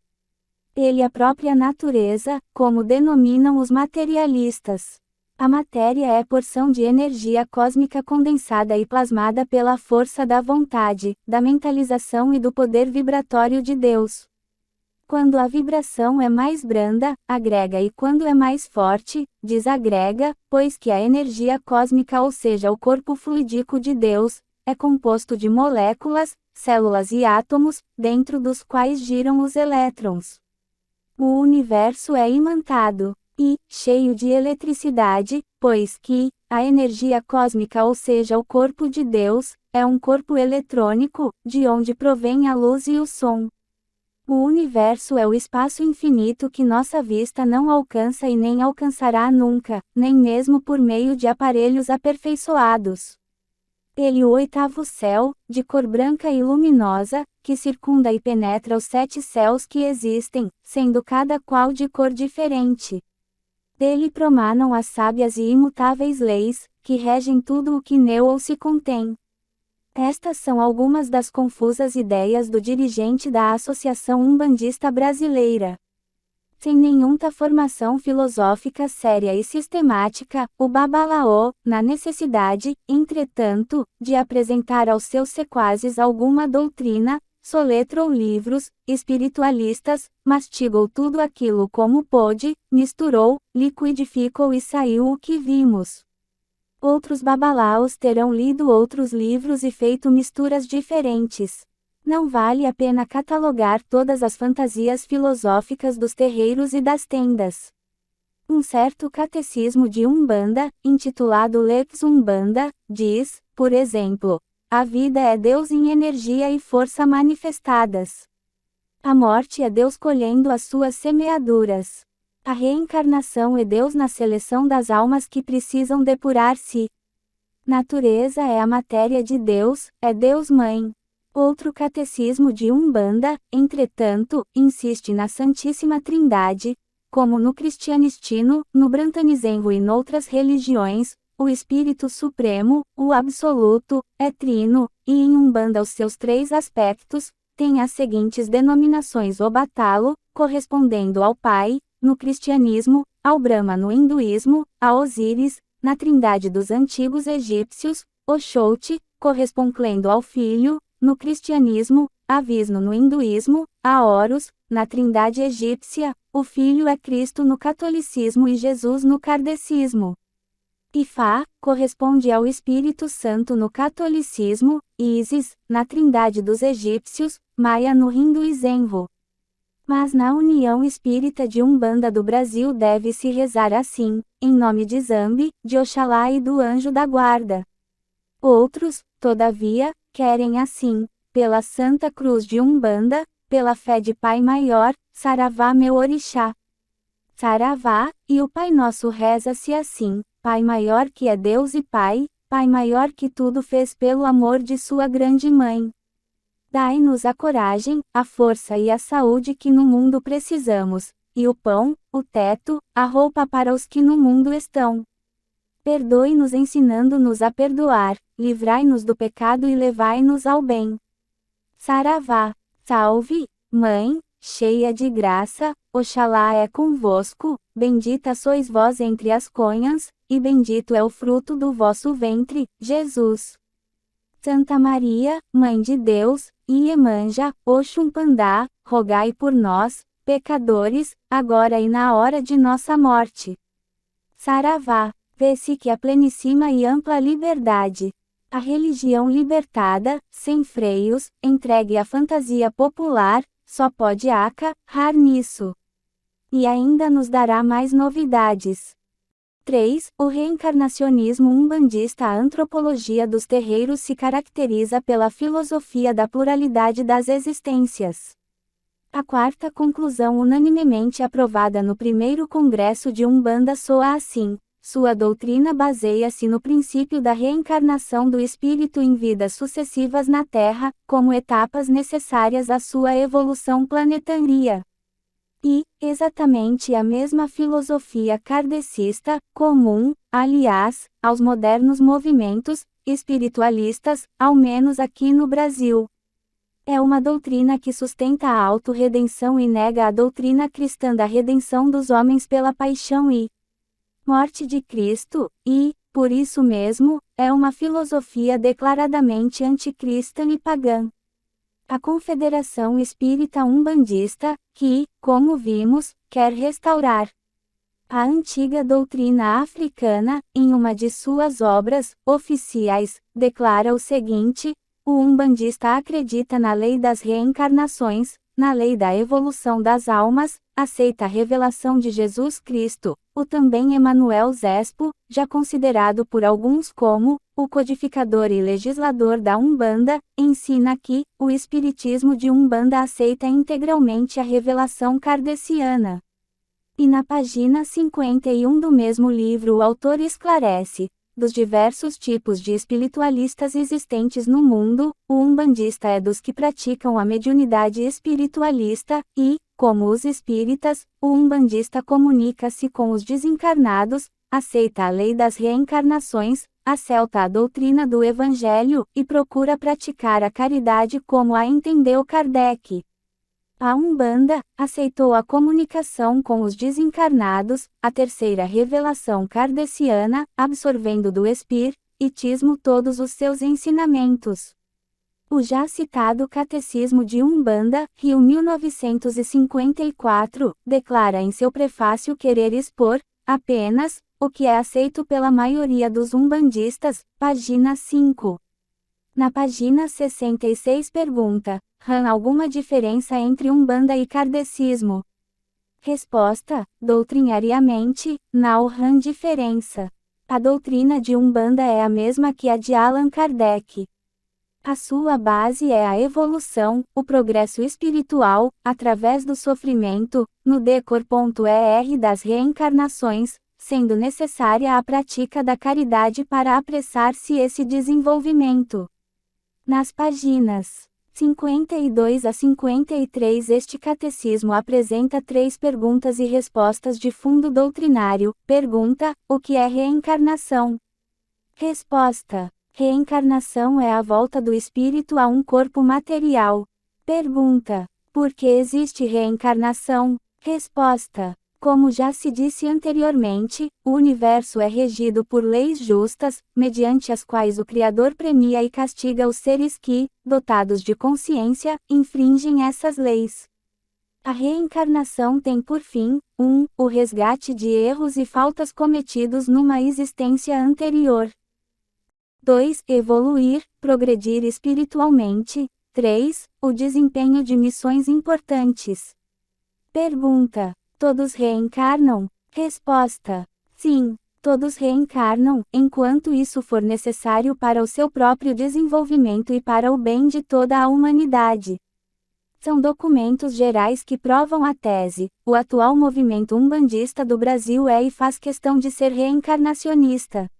Ele é a própria natureza, como denominam os materialistas. A matéria é porção de energia cósmica condensada e plasmada pela força da vontade, da mentalização e do poder vibratório de Deus. Quando a vibração é mais branda, agrega e quando é mais forte, desagrega, pois que a energia cósmica, ou seja, o corpo fluídico de Deus, é composto de moléculas, células e átomos, dentro dos quais giram os elétrons. O universo é imantado e cheio de eletricidade, pois que a energia cósmica, ou seja, o corpo de Deus, é um corpo eletrônico, de onde provém a luz e o som. O universo é o espaço infinito que nossa vista não alcança e nem alcançará nunca, nem mesmo por meio de aparelhos aperfeiçoados. Ele o oitavo céu, de cor branca e luminosa, que circunda e penetra os 7 céus que existem, sendo cada qual de cor diferente. Dele promanam as sábias e imutáveis leis, que regem tudo o que nele ou se contém. Estas são algumas das confusas ideias do dirigente da Associação Umbandista Brasileira. Sem nenhuma formação filosófica séria e sistemática, o Babalaô, na necessidade, entretanto, de apresentar aos seus sequazes alguma doutrina, soletrou livros, espiritualistas, mastigou tudo aquilo como pôde, misturou, liquidificou e saiu o que vimos. Outros babalaos terão lido outros livros e feito misturas diferentes. Não vale a pena catalogar todas as fantasias filosóficas dos terreiros e das tendas. Um certo catecismo de Umbanda, intitulado Lex Umbanda, diz, por exemplo, a vida é Deus em energia e força manifestadas. A morte é Deus colhendo as suas semeaduras. A reencarnação é Deus na seleção das almas que precisam depurar-se. Natureza é a matéria de Deus, é Deus Mãe. Outro catecismo de Umbanda, entretanto, insiste na Santíssima Trindade, como no cristianistino, no brantanizengo e noutras religiões, o Espírito Supremo, o Absoluto, é trino, e em Umbanda os seus 3 aspectos, tem as seguintes denominações: Obatalo, correspondendo ao Pai, no cristianismo, ao Brahma no hinduísmo, a Osíris, na trindade dos antigos egípcios, Oxóssi, correspondendo ao Filho, no cristianismo, a Vishnu no hinduísmo, a Horus, na trindade egípcia, o Filho é Cristo no catolicismo e Jesus no kardecismo. Ifá, corresponde ao Espírito Santo no catolicismo, Ísis, na trindade dos egípcios, Maia no hinduizenvo. Mas na União Espírita de Umbanda do Brasil deve-se rezar assim, em nome de Zambi, de Oxalá e do Anjo da Guarda. Outros, todavia, querem assim, pela Santa Cruz de Umbanda, pela fé de Pai Maior, Saravá meu Orixá. Saravá, e o Pai Nosso reza-se assim, Pai Maior que é Deus e Pai, Pai Maior que tudo fez pelo amor de sua grande Mãe. Dai-nos a coragem, a força e a saúde que no mundo precisamos, e o pão, o teto, a roupa para os que no mundo estão. Perdoe-nos ensinando-nos a perdoar, livrai-nos do pecado e levai-nos ao bem. Saravá. Salve, Mãe, cheia de graça, Oxalá é convosco, bendita sois vós entre as conhas, e bendito é o fruto do vosso ventre, Jesus. Santa Maria, Mãe de Deus, Iemanjá, Oxum Pandá, rogai por nós, pecadores, agora e na hora de nossa morte. Saravá. Vê-se que a plenissima e ampla liberdade. A religião libertada, sem freios, entregue à fantasia popular, só pode acarrar nisso. E ainda nos dará mais novidades. 3. O reencarnacionismo umbandista. A antropologia dos terreiros se caracteriza pela filosofia da pluralidade das existências. A quarta conclusão unanimemente aprovada no primeiro congresso de Umbanda soa assim: sua doutrina baseia-se no princípio da reencarnação do espírito em vidas sucessivas na Terra, como etapas necessárias à sua evolução planetária. E, exatamente a mesma filosofia kardecista, comum, aliás, aos modernos movimentos espiritualistas, ao menos aqui no Brasil. É uma doutrina que sustenta a autorredenção e nega a doutrina cristã da redenção dos homens pela paixão e morte de Cristo, e, por isso mesmo, é uma filosofia declaradamente anticristã e pagã. A Confederação Espírita Umbandista, que, como vimos, quer restaurar a antiga doutrina africana, em uma de suas obras oficiais, declara o seguinte: o umbandista acredita na lei das reencarnações, na lei da evolução das almas, aceita a revelação de Jesus Cristo, o também Emanuel Zespo, já considerado por alguns como o codificador e legislador da Umbanda, ensina que o espiritismo de Umbanda aceita integralmente a revelação kardeciana. E na página 51 do mesmo livro o autor esclarece: dos diversos tipos de espiritualistas existentes no mundo, o umbandista é dos que praticam a mediunidade espiritualista, e, como os espíritas, o umbandista comunica-se com os desencarnados, aceita a lei das reencarnações, aceta a doutrina do Evangelho, e procura praticar a caridade como a entendeu Kardec. A Umbanda aceitou a comunicação com os desencarnados, a terceira revelação kardeciana, absorvendo do espiritismo todos os seus ensinamentos. O já citado Catecismo de Umbanda, Rio 1954, declara em seu prefácio querer expor, apenas, o que é aceito pela maioria dos umbandistas, página 5. Na página 66 pergunta: há alguma diferença entre Umbanda e kardecismo? Resposta: doutrinariamente, não há diferença. A doutrina de Umbanda é a mesma que a de Allan Kardec. A sua base é a evolução, o progresso espiritual, através do sofrimento, no decor.er das reencarnações, sendo necessária a prática da caridade para apressar-se esse desenvolvimento. Nas páginas 52 a 53 este catecismo apresenta 3 perguntas e respostas de fundo doutrinário. Pergunta: o que é reencarnação? Resposta: reencarnação é a volta do espírito a um corpo material. Pergunta: por que existe reencarnação? Resposta: como já se disse anteriormente, o universo é regido por leis justas, mediante as quais o Criador premia e castiga os seres que, dotados de consciência, infringem essas leis. A reencarnação tem por fim, 1. O resgate de erros e faltas cometidos numa existência anterior. 2. Evoluir, progredir espiritualmente. 3. O desempenho de missões importantes. Pergunta: todos reencarnam? Resposta: sim, todos reencarnam, enquanto isso for necessário para o seu próprio desenvolvimento e para o bem de toda a humanidade. São documentos gerais que provam a tese. O atual movimento umbandista do Brasil é e faz questão de ser reencarnacionista.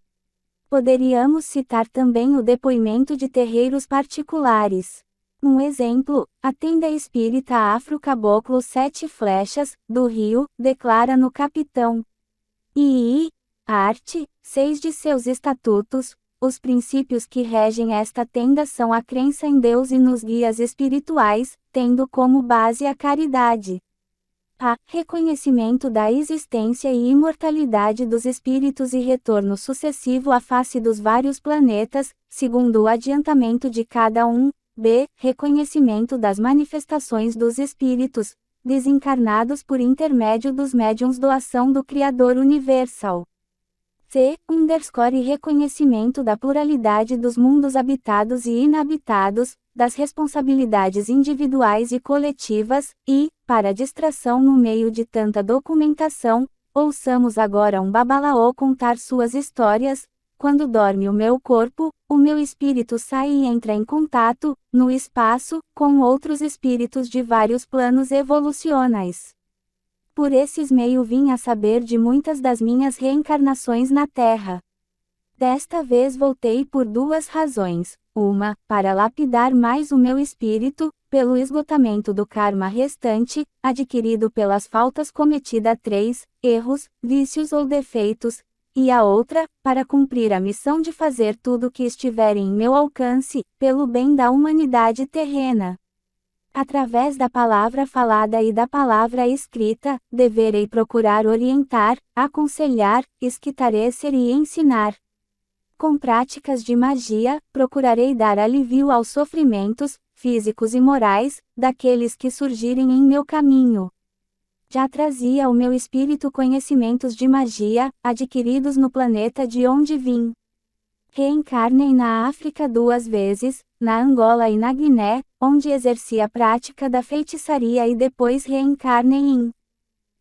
Poderíamos citar também o depoimento de terreiros particulares. Um exemplo, a tenda espírita Afro Caboclo Sete Flechas, do Rio, declara no capitão II, art. 6 de seus estatutos, os princípios que regem esta tenda são a crença em Deus e nos guias espirituais, tendo como base a caridade. A. Reconhecimento da existência e imortalidade dos espíritos e retorno sucessivo à face dos vários planetas, segundo o adiantamento de cada um. B. Reconhecimento das manifestações dos espíritos, desencarnados por intermédio dos médiuns doação do Criador Universal. C. Reconhecimento da pluralidade dos mundos habitados e inabitados, das responsabilidades individuais e coletivas, e, para distração no meio de tanta documentação, ouçamos agora um babalaô contar suas histórias. Quando dorme o meu corpo, o meu espírito sai e entra em contato, no espaço, com outros espíritos de vários planos evolucionais. Por esses meios vim a saber de muitas das minhas reencarnações na Terra. Desta vez voltei por duas razões. Uma, para lapidar mais o meu espírito, pelo esgotamento do karma restante, adquirido pelas faltas cometidas 3, erros, vícios ou defeitos, e a outra, para cumprir a missão de fazer tudo o que estiver em meu alcance, pelo bem da humanidade terrena. Através da palavra falada e da palavra escrita, deverei procurar orientar, aconselhar, esclarecer e ensinar. Com práticas de magia, procurarei dar alívio aos sofrimentos, físicos e morais, daqueles que surgirem em meu caminho. Já trazia ao meu espírito conhecimentos de magia, adquiridos no planeta de onde vim. Reencarnei na África 2 vezes, na Angola e na Guiné, onde exerci a prática da feitiçaria e depois reencarnei em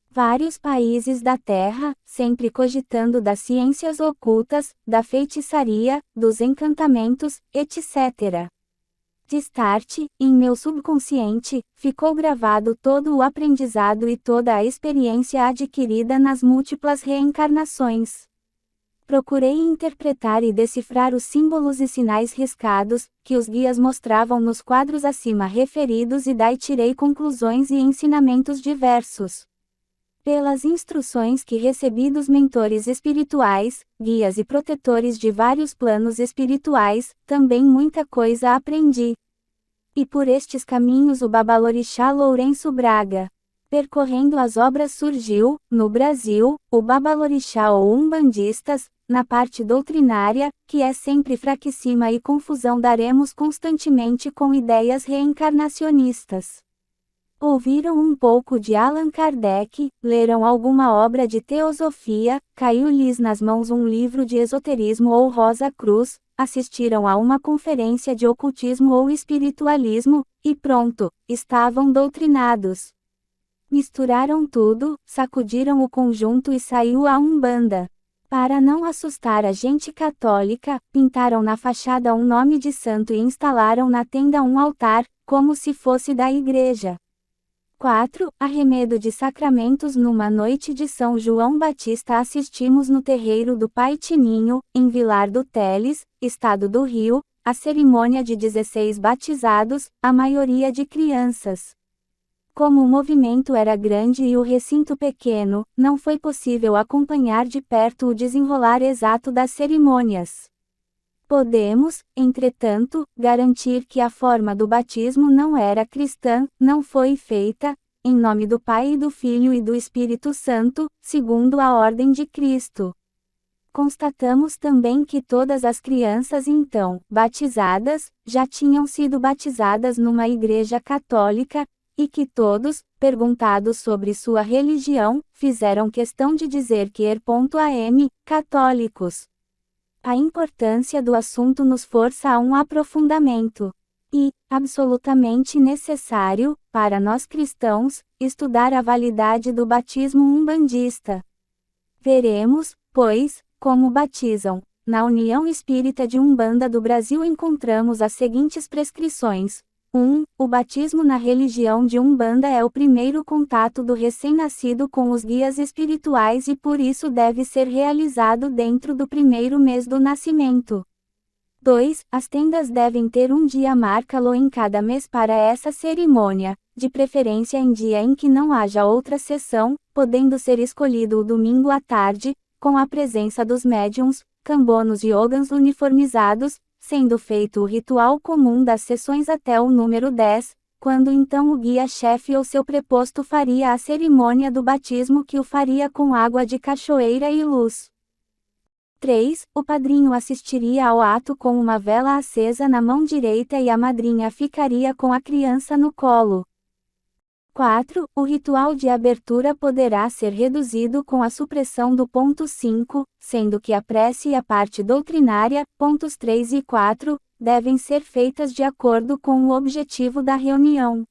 vários países da Terra, sempre cogitando das ciências ocultas, da feitiçaria, dos encantamentos, etc. De start, em meu subconsciente, ficou gravado todo o aprendizado e toda a experiência adquirida nas múltiplas reencarnações. Procurei interpretar e decifrar os símbolos e sinais riscados, que os guias mostravam nos quadros acima referidos e daí tirei conclusões e ensinamentos diversos. Pelas instruções que recebi dos mentores espirituais, guias e protetores de vários planos espirituais, também muita coisa aprendi. E por estes caminhos o Babalorixá Lourenço Braga, percorrendo as obras surgiu, no Brasil, o Babalorixá ou Umbandistas, na parte doutrinária, que é sempre fraquíssima e confusão daremos constantemente com ideias reencarnacionistas. Ouviram um pouco de Allan Kardec, leram alguma obra de teosofia, caiu-lhes nas mãos um livro de esoterismo ou Rosa Cruz, assistiram a uma conferência de ocultismo ou espiritualismo, e pronto, estavam doutrinados. Misturaram tudo, sacudiram o conjunto e saiu a Umbanda. Para não assustar a gente católica, pintaram na fachada um nome de santo e instalaram na tenda um altar, como se fosse da igreja. 4. Arremedo de sacramentos. Numa noite de São João Batista assistimos no terreiro do Pai Tininho, em Vilar do Teles, estado do Rio, a cerimônia de 16 batizados, a maioria de crianças. Como o movimento era grande e o recinto pequeno, não foi possível acompanhar de perto o desenrolar exato das cerimônias. Podemos, entretanto, garantir que a forma do batismo não era cristã, não foi feita, em nome do Pai e do Filho e do Espírito Santo, segundo a ordem de Cristo. Constatamos também que todas as crianças então batizadas, já tinham sido batizadas numa igreja católica, e que todos, perguntados sobre sua religião, fizeram questão de dizer que am, católicos. A importância do assunto nos força a um aprofundamento. E, absolutamente necessário, para nós cristãos, estudar a validade do batismo umbandista. Veremos, pois, como batizam. Na União Espírita de Umbanda do Brasil encontramos as seguintes prescrições. 1. O batismo na religião de Umbanda é o primeiro contato do recém-nascido com os guias espirituais e por isso deve ser realizado dentro do primeiro mês do nascimento. 2. As tendas devem ter um dia marcado em cada mês para essa cerimônia, de preferência em dia em que não haja outra sessão, podendo ser escolhido o domingo à tarde, com a presença dos médiuns, cambonos e ogãs uniformizados, sendo feito o ritual comum das sessões até o número 10, quando então o guia-chefe ou seu preposto faria a cerimônia do batismo, que o faria com água de cachoeira e luz. 3. O padrinho assistiria ao ato com uma vela acesa na mão direita e a madrinha ficaria com a criança no colo. 4. O ritual de abertura poderá ser reduzido com a supressão do ponto 5, sendo que a prece e a parte doutrinária, pontos 3 e 4, devem ser feitas de acordo com o objetivo da reunião.